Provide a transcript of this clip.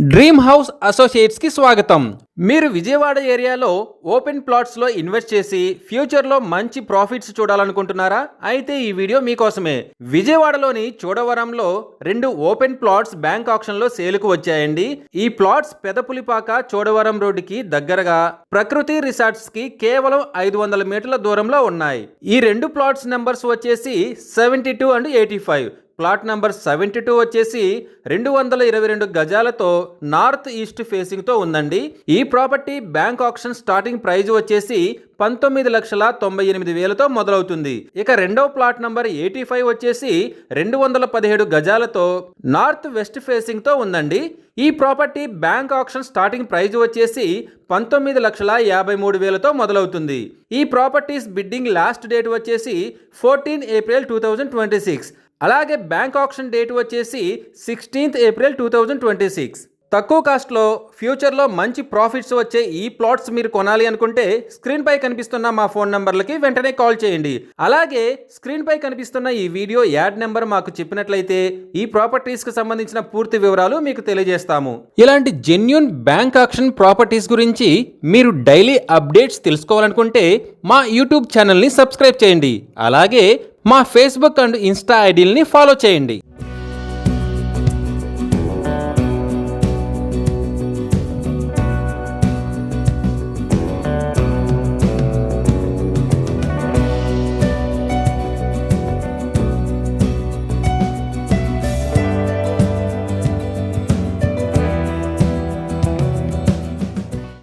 Dream house associates కి స్వాగతం. మీరు విజయవాడ ఏరియాలో ఓపెన్ ప్లాట్స్ లో ఇన్వెస్ట్ చేసి ఫ్యూచర్ లో మంచి ప్రాఫిట్స్ చూడాలనుకుంటున్నారా? అయితే ఈ వీడియో మీకోసమే. విజయవాడలోని చోడవరంలో 2 ఓపెన్ ప్లాట్స్ బ్యాంక్ ఆక్షన్ లో సేలుకు వచ్చాయండి. ఈ ప్లాట్స్ పెదపులిపాక చోడవరం రోడ్డుకి దగ్గరగా ప్రకృతి రిసార్ట్స్ కి కేవలం 500 మీటర్ల దూరంలో ఉన్నాయి. ఈ 2 ప్లాట్స్ నెంబర్స్ వచ్చేసి 72 అండ్ 85. ప్లాట్ నంబర్ 72 వచ్చేసి 222 గజాలతో నార్త్ ఈస్ట్ ఫేసింగ్ తో ఉందండి. ఈ property bank auction starting price వచ్చేసి 19,98,000తో మొదలవుతుంది. ఇక రెండవ ప్లాట్ నంబర్ 85 వచ్చేసి 217 గజాలతో నార్త్ వెస్ట్ ఫేసింగ్ తో ఉందండి. ఈ property bank auction starting price వచ్చేసి 19,53,000తో మొదలవుతుంది. ఈ ప్రాపర్టీస్ బిడ్డింగ్ లాస్ట్ డేట్ వచ్చేసి 14 ఏప్రిల్ 2026. అలాగే బ్యాంక్ ఆక్షన్ డేట్ వచ్చేసి 16 ఏప్రిల్ 2026. తక్కువ కాస్ట్లో ఫ్యూచర్లో మంచి ప్రాఫిట్స్ వచ్చే ఈ ప్లాట్స్ మీరు కొనాలి అనుకుంటే స్క్రీన్ పై కనిపిస్తున్న మా ఫోన్ నంబర్లకి వెంటనే కాల్ చేయండి. అలాగే స్క్రీన్ పై కనిపిస్తున్న ఈ వీడియో యాడ్ నెంబర్ మాకు చెప్పినట్లయితే ఈ ప్రాపర్టీస్కి సంబంధించిన పూర్తి వివరాలు మీకు తెలియజేస్తాము. ఇలాంటి జెన్యూన్ బ్యాంక్ ఆక్షన్ ప్రాపర్టీస్ గురించి మీరు డైలీ అప్డేట్స్ తెలుసుకోవాలనుకుంటే మా యూట్యూబ్ ఛానల్ని సబ్స్క్రైబ్ చేయండి. అలాగే మా ఫేస్బుక్ అండ్ ఇన్స్టా ఐడీలని ఫాలో చేయండి.